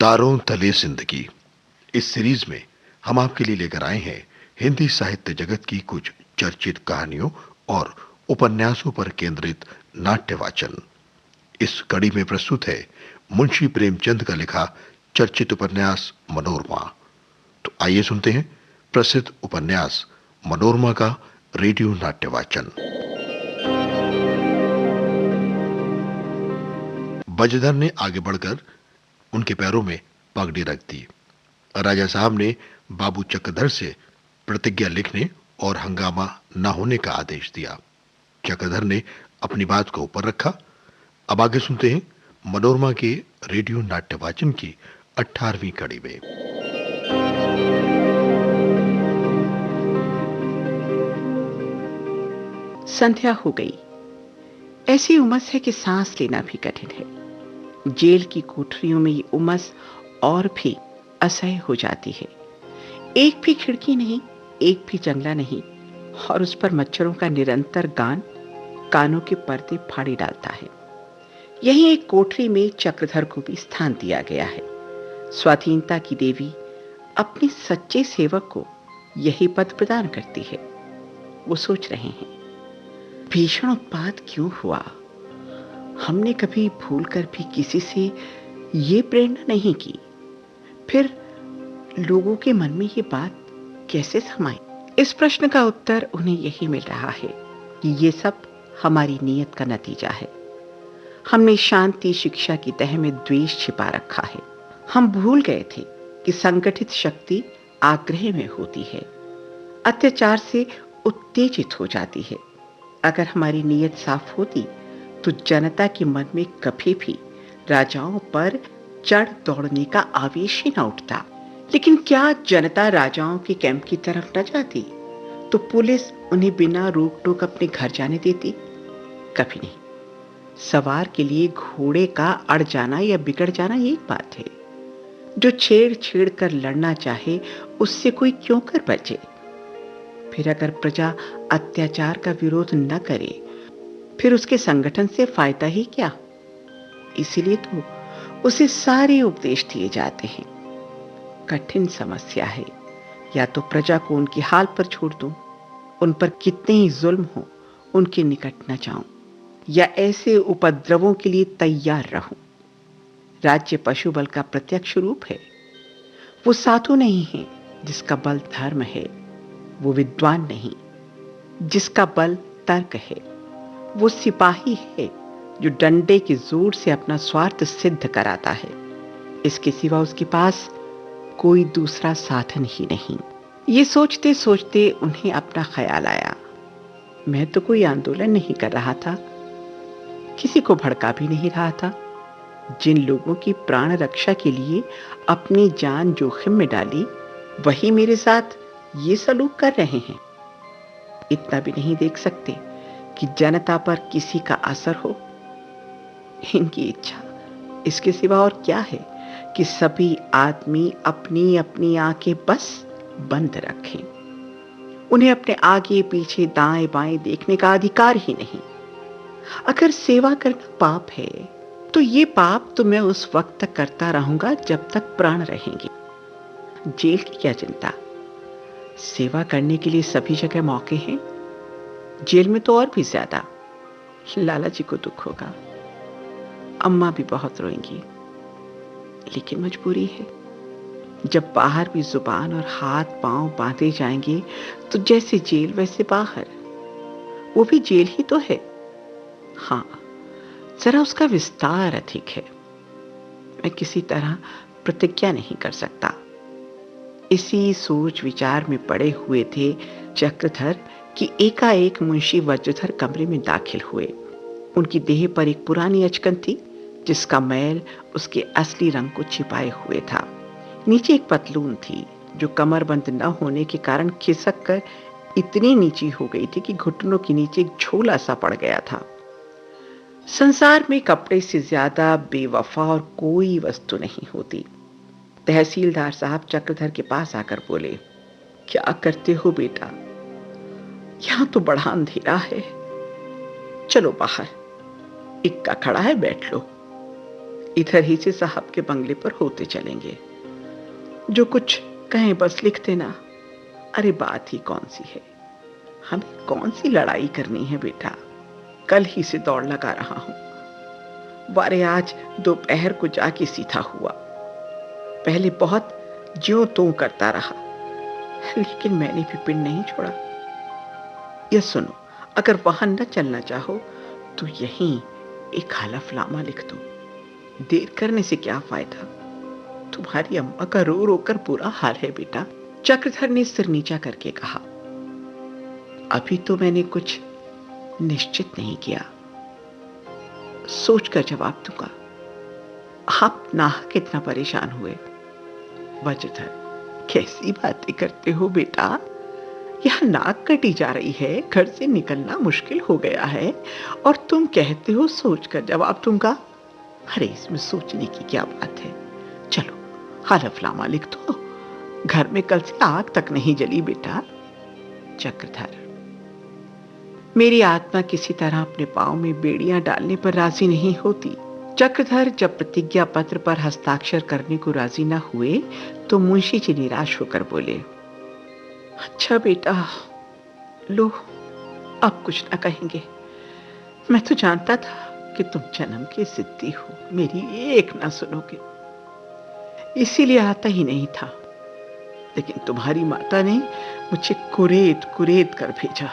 चारों तले जिंदगी। इस सीरीज में हम आपके लिए लेकर आए हैं हिंदी साहित्य जगत की कुछ चर्चित कहानियों और उपन्यासों पर केंद्रित नाट्य वाचन। इस कड़ी में प्रस्तुत है मुंशी प्रेमचंद का लिखा चर्चित उपन्यास मनोरमा। तो आइए सुनते हैं प्रसिद्ध उपन्यास मनोरमा का रेडियो नाट्य वाचन। बजधर ने आगे बढ़कर उनके पैरों में पगड़ी रख दी। राजा साहब ने बाबू चक्रधर से प्रतिज्ञा लिखने और हंगामा न होने का आदेश दिया। चक्रधर ने अपनी बात को ऊपर रखा। अब आगे सुनते हैं मनोरमा के रेडियो नाट्य वाचन की 18वीं कड़ी में। संध्या हो गई। ऐसी उमस है कि सांस लेना भी कठिन है। जेल की कोठरियों में ये उमस और भी असह्य हो जाती है। एक भी खिड़की नहीं, एक भी जंगला नहीं, और उस पर मच्छरों का निरंतर गान कानों के पर्दे फाड़ी डालता है। यही एक कोठरी में चक्रधर को भी स्थान दिया गया है। स्वाधीनता की देवी अपने सच्चे सेवक को यही पद प्रदान करती है। वो सोच रहे हैं, भीषण उत्पात क्यों हुआ? हमने कभी भूलकर भी किसी से ये प्रेरणा नहीं की। फिर लोगों के मन में ये बात कैसे समाई? इस प्रश्न का उत्तर उन्हें यही मिल रहा है कि ये सब हमारी नीयत का नतीजा है। हमने शांति शिक्षा की तह में द्वेष छिपा रखा है। हम भूल गए थे कि संगठित शक्ति आग्रह में होती है, अत्याचार से उत्तेजित हो जाती है। अगर हमारी नीयत साफ होती तो जनता के मन में कभी भी राजाओं पर चढ़ दौड़ने का आवेश ही न उठता। लेकिन क्या जनता राजाओं के कैंप की तरफ न जाती तो पुलिस उन्हें बिना रोक टोक अपने घर जाने देती? कभी नहीं। सवार के लिए घोड़े का अड़ जाना या बिगड़ जाना एक बात है। जो छेड़ छेड़ कर लड़ना चाहे उससे कोई क्यों कर बचे? फिर अगर प्रजा अत्याचार का विरोध न करे फिर उसके संगठन से फायदा ही क्या? इसीलिए तो उसे सारे उपदेश दिए जाते हैं। कठिन समस्या है। या तो प्रजा को उनके हाल पर छोड़ दूं, उन पर कितने ही जुल्म हो उनके निकट न जाऊं, या ऐसे उपद्रवों के लिए तैयार रहूं। राज्य पशु बल का प्रत्यक्ष रूप है। वो साधु नहीं है जिसका बल धर्म है। वो विद्वान नहीं जिसका बल तर्क है। वो सिपाही है जो डंडे के जोर से अपना स्वार्थ सिद्ध कराता है। इसके सिवा उसके पास कोई दूसरा साधन ही नहीं। ये सोचते सोचते उन्हें अपना ख्याल आया, मैं तो कोई आंदोलन नहीं कर रहा था, किसी को भड़का भी नहीं रहा था। जिन लोगों की प्राण रक्षा के लिए अपनी जान जोखिम में डाली वही मेरे साथ ये सलूक कर रहे हैं। इतना भी नहीं देख सकते कि जनता पर किसी का असर हो? इनकी इच्छा इसके सिवा और क्या है कि सभी आदमी अपनी अपनी आंखें बस बंद रखें। उन्हें अपने आगे पीछे दाएं बाएं देखने का अधिकार ही नहीं। अगर सेवा करना पाप है तो ये पाप तो मैं उस वक्त तक करता रहूंगा जब तक प्राण रहेंगे। जेल की क्या चिंता? सेवा करने के लिए सभी जगह मौके हैं। जेल में तो और भी ज्यादा। लाला जी को दुख होगा, अम्मा भी बहुत रोएंगी, लेकिन मजबूरी है। जब बाहर भी जुबान और हाथ पांव बांधे जाएंगे तो जैसे जेल वैसे बाहर। वो भी जेल ही तो है। हाँ, जरा उसका विस्तार अधिक है। मैं किसी तरह प्रतिज्ञा नहीं कर सकता। इसी सोच विचार में पड़े हुए थे चक्रधर कि एकाएक मुंशी वज्रधर कमरे में दाखिल हुए। उनकी देह पर एक पुरानी अचकन थी जिसका मैल उसके असली रंग को छिपाए हुए था। नीचे एक पतलून थी जो कमरबंद न होने के कारण खिसक कर इतनी नीची हो गई थी कि घुटनों के नीचे एक झोला सा पड़ गया था। संसार में कपड़े से ज्यादा बेवफा और कोई वस्तु नहीं होती। तहसीलदार साहब चक्रधर के पास आकर बोले, क्या करते हो बेटा? यहां तो बड़ा अंधेरा है। चलो बाहर, इक्का खड़ा है, बैठ लो। इधर ही से साहब के बंगले पर होते चलेंगे। जो कुछ कहें बस लिख देना। अरे बात ही कौन सी है, हमें कौन सी लड़ाई करनी है बेटा, कल ही से दौड़ लगा रहा हूं। वारे आज दोपहर को जाके सीधा हुआ। पहले बहुत ज्यों त्यों करता रहा, लेकिन मैंने भी पिंड नहीं छोड़ा। यह सुनो, अगर वहां न चलना चाहो तो यहीं एक हलफनामा लिख दो। देर करने से क्या फायदा, तुम्हारी अम्मा का रो रो कर बुरा हाल है बेटा। चक्रधर ने सिर नीचा करके कहा, अभी तो मैंने कुछ निश्चित नहीं किया, सोचकर जवाब दूंगा। आप नाहक कितना परेशान हुए। वज्रधर, कैसी बातें करते हो बेटा, यहां नाक कटी जा रही है, घर से निकलना मुश्किल हो गया है और तुम कहते हो सोचकर जवाब दूंगा। अरे इसमें सोचने की क्या बात है, चलो हलफनामा लिख दो। घर में कल से आग तक नहीं जली बेटा। चक्रधर, मेरी आत्मा किसी तरह अपने पांव में बेड़ियां डालने पर राजी नहीं होती। चक्रधर जब प्रतिज्ञा पत्र पर हस्ताक्षर करने को राजी न हुए तो मुंशी जी निराश होकर बोले, अच्छा बेटा, लो अब कुछ न कहेंगे। मैं तो जानता था कि तुम जन्म के जिद्दी हो, मेरी एक ना सुनोगे, इसीलिए आता ही नहीं था। लेकिन तुम्हारी माता ने मुझे कुरेद कुरेद कर भेजा।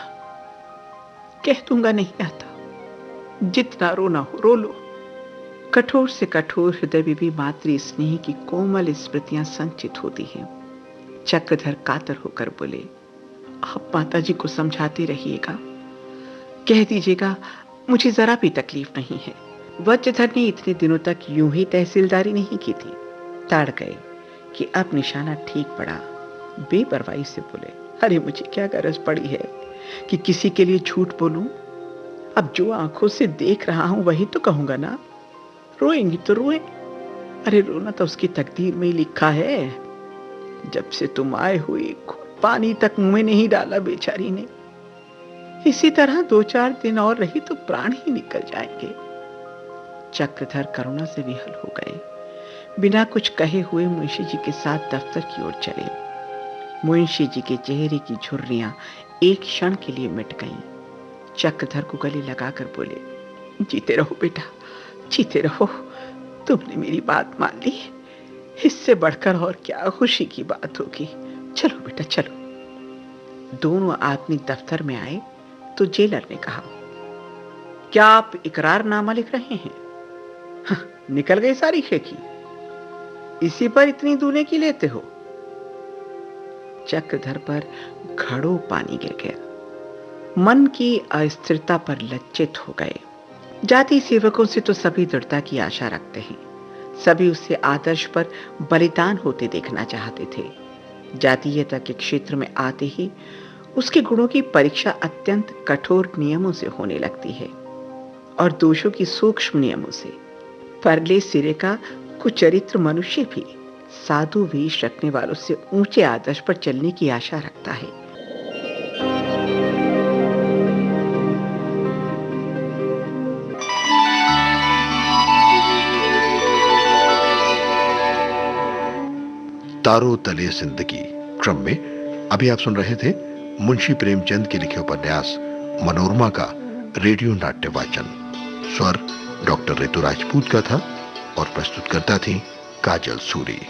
कह दूंगा नहीं आता, जितना रोना हो रो लो। कठोर से कठोर हृदय में भी मातृ स्नेह की कोमल स्मृतियां संचित होती हैं। चक्रधर कातर होकर बोले, आप माताजी को समझाते रहिएगा, कह दीजिएगा मुझे जरा भी तकलीफ नहीं है। वज्रधर ने इतने दिनों तक यूं ही तहसीलदारी नहीं की थी। ताड़ गए कि अब निशाना ठीक पड़ा। बेपरवाही से बोले, अरे मुझे क्या गरज पड़ी है कि किसी के लिए झूठ बोलूं। अब जो आंखों से देख रहा हूं वही तो कहूंगा ना। रोएंगी तो रोए, अरे रोना तो उसकी तकदीर में ही लिखा है। जब से तुम आए हुए पानी तक मुंह में नहीं डाला बेचारी ने। इसी तरह 2-4 दिन और रही तो प्राण ही निकल जाएंगे। चक्रधर करुणा से विहल हो गए। बिना कुछ कहे हुए मुंशी जी के साथ दफ्तर की ओर चले। मुंशी जी के चेहरे की झुर्रियां एक क्षण के लिए मिट गईं। चक्रधर को गले लगाकर बोले, जीते रहो बेटा, जीते रहो, तुमने मेरी बात मान ली, इससे बढ़कर और क्या खुशी की बात होगी। चलो बेटा चलो। दोनों आदमी दफ्तर में आए तो जेलर ने कहा, क्या आप इकरारनामा लिख रहे हैं? हाँ, निकल गई सारी खेती, इसी पर इतनी दूने की लेते हो। चक्रधर पर घड़ों पानी गिर गया। मन की अस्थिरता पर लज्जित हो गए। जाति सेवकों से तो सभी दृढ़ता की आशा रखते हैं, सभी उससे आदर्श पर बलिदान होते देखना चाहते थे। जातीयता के क्षेत्र में आते ही उसके गुणों की परीक्षा अत्यंत कठोर नियमों से होने लगती है और दोषों की सूक्ष्म नियमों से। परले सिरे का कुचरित्र मनुष्य भी साधु वेश रखने वालों से ऊंचे आदर्श पर चलने की आशा रखता है। तारों तले जिंदगी क्रम में अभी आप सुन रहे थे मुंशी प्रेमचंद के लिखे उपन्यास मनोरमा का रेडियो नाट्य वाचन। स्वर डॉक्टर ऋतु राजपूत का था और प्रस्तुतकर्ता थी काजल सूरी।